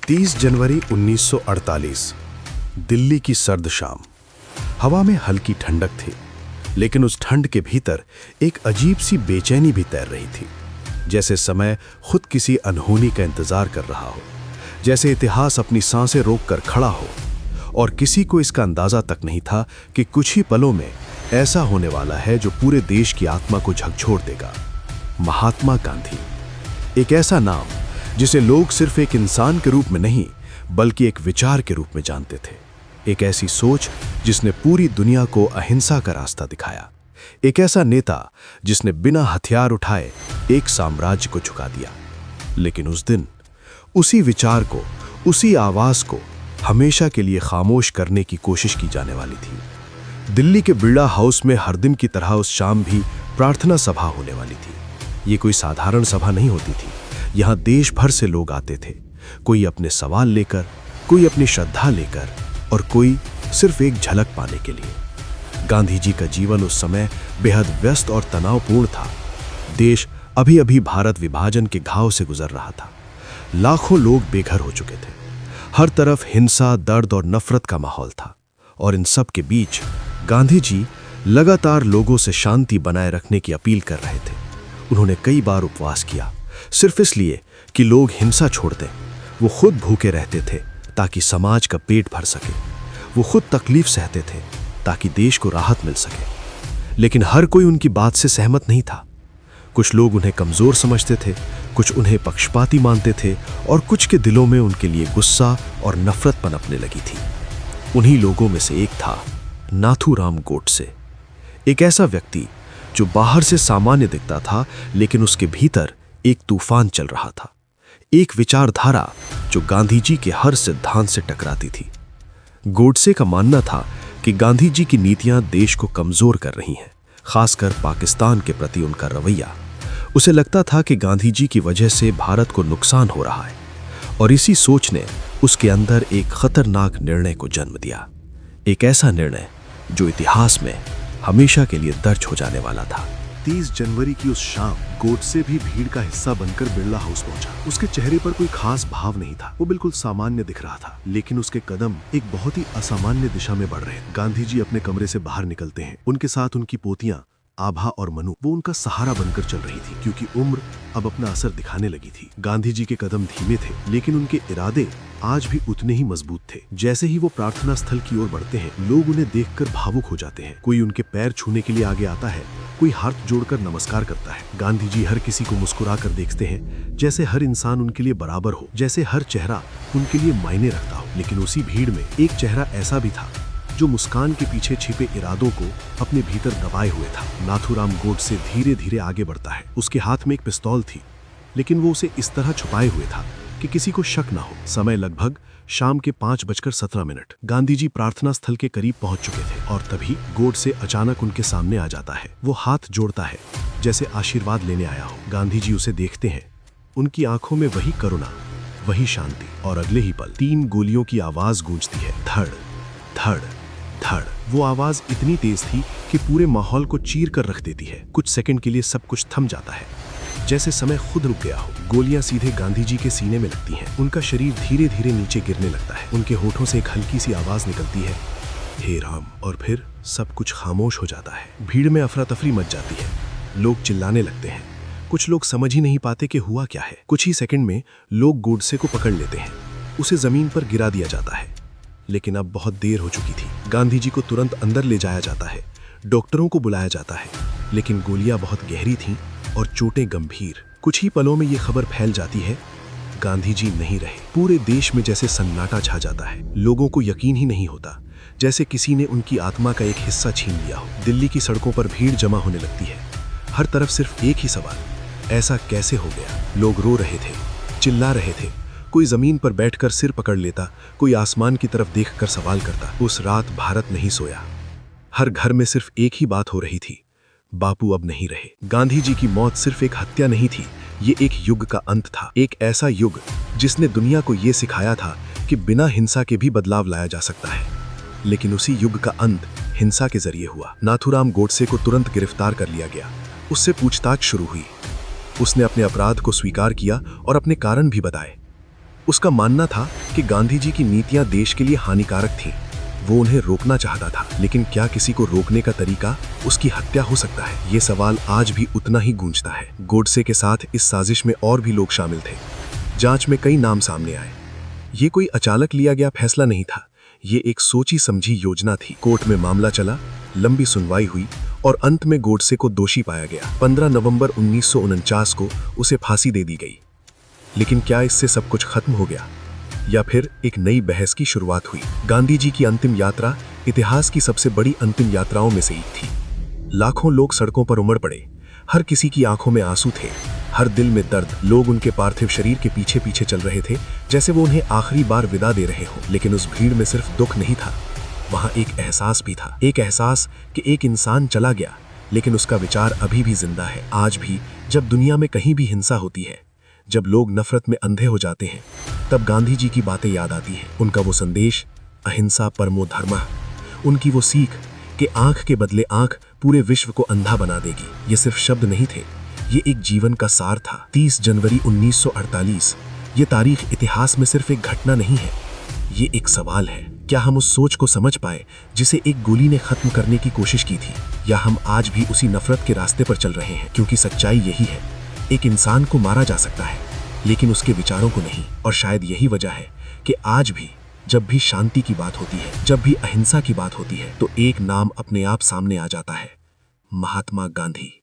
30 जनवरी 1948। दिल्ली की सर्द शाम। हवा में हल्की ठंडक थी, लेकिन उस ठंड के भीतर एक अजीब सी बेचैनी भी तैर रही थी। जैसे समय खुद किसी अनहोनी का इंतजार कर रहा हो, जैसे इतिहास अपनी सांसें रोककर खड़ा हो, और किसी को इसका अंदाजा तक नहीं था कि कुछ ही पलों में ऐसा होने वाला है जो पूरे देश की आत्मा को झकझोर देगा। महात्मा गांधी, एक ऐसा नाम जिसे लोग सिर्फ एक इंसान के रूप में नहीं बल्कि एक विचार के रूप में जानते थे। एक ऐसी सोच जिसने पूरी दुनिया को अहिंसा का रास्ता दिखाया। एक ऐसा नेता जिसने बिना हथियार उठाए एक साम्राज्य को झुका दिया। लेकिन उस दिन उसी विचार को, उसी आवाज को हमेशा के लिए खामोश करने की कोशिश की जाने वाली थी। दिल्ली के बिरला हाउस में हर दिन की तरह उस शाम भी प्रार्थना सभा होने वाली थी। ये कोई साधारण सभा नहीं होती थी। यहाँ देश भर से लोग आते थे, कोई अपने सवाल लेकर, कोई अपनी श्रद्धा लेकर, और कोई सिर्फ एक झलक पाने के लिए। गांधी जी का जीवन उस समय बेहद व्यस्त और तनावपूर्ण था। देश अभी अभी भारत विभाजन के घाव से गुजर रहा था। लाखों लोग बेघर हो चुके थे। हर तरफ हिंसा, दर्द और नफरत का माहौल था। और इन सब के बीच गांधी जी लगातार लोगों से शांति बनाए रखने की अपील कर रहे थे। उन्होंने कई बार उपवास किया, सिर्फ इसलिए कि लोग हिंसा छोड़ दें। वो खुद भूखे रहते थे ताकि समाज का पेट भर सके। वो खुद तकलीफ सहते थे ताकि देश को राहत मिल सके। लेकिन हर कोई उनकी बात से सहमत नहीं था। कुछ लोग उन्हें कमजोर समझते थे, कुछ उन्हें पक्षपाती मानते थे, और कुछ के दिलों में उनके लिए गुस्सा और नफरत पनपने लगी थी। उन्हीं लोगों में से एक था नाथूराम गोडसे, एक ऐसा व्यक्ति जो बाहर से सामान्य दिखता था, लेकिन उसके भीतर एक तूफान चल रहा था। एक विचारधारा जो गांधी जी के हर सिद्धांत से टकराती थी। गोडसे का मानना था कि गांधी जी की नीतियां देश को कमजोर कर रही हैं, खासकर पाकिस्तान के प्रति उनका रवैया। उसे लगता था कि गांधी जी की वजह से भारत को नुकसान हो रहा है, और इसी सोच ने उसके अंदर एक खतरनाक निर्णय को जन्म दिया। एक ऐसा निर्णय जो इतिहास में हमेशा के लिए दर्ज हो जाने वाला था। 30 जनवरी की उस शाम गोडसे भी भीड़ का हिस्सा बनकर बिरला हाउस पहुंचा। उसके चेहरे पर कोई खास भाव नहीं था। वो बिल्कुल सामान्य दिख रहा था, लेकिन उसके कदम एक बहुत ही असामान्य दिशा में बढ़ रहे थे। गांधी जी अपने कमरे से बाहर निकलते हैं। उनके साथ उनकी पोतियां आभा और मनु, वो उनका सहारा बनकर चल रही थी, क्योंकि उम्र अब अपना असर दिखाने लगी थी। गांधी जी के कदम धीमे थे, लेकिन उनके इरादे आज भी उतने ही मजबूत थे। जैसे ही वो प्रार्थना स्थल की ओर बढ़ते हैं, लोग उन्हें देखकर भावुक हो जाते हैं। कोई उनके पैर छूने के लिए आगे आता है, कोई हाथ जोड़कर नमस्कार करता है। गांधी जी हर किसी को मुस्कुरा कर देखते हैं, जैसे हर इंसान उनके लिए बराबर हो, जैसे हर चेहरा उनके लिए मायने रखता हो। लेकिन उसी भीड़ में एक चेहरा ऐसा भी था जो मुस्कान के पीछे छिपे इरादों को अपने भीतर दबाए हुए था। नाथूराम गोडसे धीरे धीरे आगे बढ़ता है। उसके हाथ में एक पिस्तौल थी, लेकिन वो उसे इस तरह छुपाए हुए था कि किसी को शक ना हो। समय लगभग शाम के 5:17। गांधी जी प्रार्थना स्थल के करीब पहुंच चुके थे, और तभी गोडसे अचानक उनके सामने आ जाता है। वो हाथ जोड़ता है, जैसे आशीर्वाद लेने आया हो। गांधी जी उसे देखते हैं। उनकी आंखों में वही करुणा, वही शांति, और अगले ही पल 3 गोलियों की आवाज गूंजती है। धड़ धड़ धड़। वो आवाज इतनी तेज थी कि पूरे माहौल को चीर कर रख देती है। कुछ सेकंड के लिए सब कुछ थम जाता है, जैसे समय खुद रुक गया हो। गोलियां सीधे गांधी जी के सीने में लगती हैं। उनका शरीर धीरे धीरे नीचे गिरने लगता है। उनके होठों से एक हल्की सी आवाज निकलती है, हे राम। और फिर सब कुछ खामोश हो जाता है। भीड़ में अफरा तफरी मच जाती है। लोग चिल्लाने लगते हैं। कुछ लोग समझ ही नहीं पाते कि हुआ क्या है। कुछ ही सेकंड में लोग गोडसे को पकड़ लेते हैं। उसे जमीन पर गिरा दिया जाता है, लेकिन अब बहुत देर हो चुकी थी। गांधी जी को तुरंत अंदर ले जाया जाता है। डॉक्टरों को बुलाया जाता है, लेकिन गोलियां बहुत गहरी थीं और चोटें गंभीर। कुछ ही पलों में ये खबर फैल जाती है, गांधी जी नहीं रहे। पूरे देश में जैसे सन्नाटा छा जाता है। लोगों को यकीन ही नहीं होता, जैसे किसी ने उनकी आत्मा का एक हिस्सा छीन लिया हो। दिल्ली की सड़कों पर भीड़ जमा होने लगती है। हर तरफ सिर्फ एक ही सवाल, ऐसा कैसे हो गया। लोग रो रहे थे, चिल्ला रहे थे। कोई जमीन पर बैठकर सिर पकड़ लेता, कोई आसमान की तरफ देखकर सवाल करता। उस रात भारत नहीं सोया। हर घर में सिर्फ एक ही बात हो रही थी, बापू अब नहीं रहे। गांधी जी की मौत सिर्फ एक हत्या नहीं थी, ये एक युग का अंत था। एक ऐसा युग जिसने दुनिया को ये सिखाया था कि बिना हिंसा के भी बदलाव लाया जा सकता है। लेकिन उसी युग का अंत हिंसा के जरिए हुआ। नाथूराम गोडसे को तुरंत गिरफ्तार कर लिया गया। उससे पूछताछ शुरू हुई। उसने अपने अपराध को स्वीकार किया और अपने कारण भी बताए। उसका मानना था कि गांधी जी की नीतियां देश के लिए हानिकारक थीं। वो उन्हें रोकना चाहता था, लेकिन क्या किसी को रोकने का तरीका उसकी हत्या हो सकता है? ये सवाल आज भी उतना ही गूंजता है। गोडसे के साथ इस साजिश में और भी लोग शामिल थे। जांच में कई नाम सामने आए। ये कोई अचानक लिया गया फैसला नहीं था, ये एक सोची समझी योजना थी। कोर्ट में मामला चला, लंबी सुनवाई हुई और अंत में गोडसे को दोषी पाया गया। 15 नवंबर 1949 को उसे फांसी दे दी गई। लेकिन क्या इससे सब कुछ खत्म हो गया, या फिर एक नई बहस की शुरुआत हुई? गांधी जी की अंतिम यात्रा इतिहास की सबसे बड़ी अंतिम यात्राओं में से एक थी। लाखों लोग सड़कों पर उमड़ पड़े, हर किसी की आंखों में आंसू थे, हर दिल में दर्द। लोग उनके पार्थिव शरीर के पीछे पीछे चल रहे थे, जैसे वो उन्हें आखिरी बार विदा दे रहे हों। लेकिन उस भीड़ में सिर्फ दुख नहीं था, वहां एक एहसास भी था। एक एहसास कि एक इंसान चला गया, लेकिन उसका विचार अभी भी जिंदा है। आज भी जब दुनिया में कहीं भी हिंसा होती है, जब लोग नफरत में अंधे हो जाते हैं, तब गांधी जी की बातें याद आती हैं। उनका वो संदेश, अहिंसा परमो धर्मः, उनकी वो सीख कि आंख के बदले आंख पूरे विश्व को अंधा बना देगी। ये सिर्फ शब्द नहीं थे, ये एक जीवन का सार था। 30 जनवरी 1948, ये तारीख इतिहास में सिर्फ एक घटना नहीं है, ये एक सवाल है। क्या हम उस सोच को समझ पाए जिसे एक गोली ने खत्म करने की कोशिश की थी, या हम आज भी उसी नफरत के रास्ते पर चल रहे हैं? क्योंकि सच्चाई यही है, एक इंसान को मारा जा सकता है, लेकिन उसके विचारों को नहीं। और शायद यही वजह है कि आज भी जब भी शांति की बात होती है, जब भी अहिंसा की बात होती है, तो एक नाम अपने आप सामने आ जाता है, महात्मा गांधी।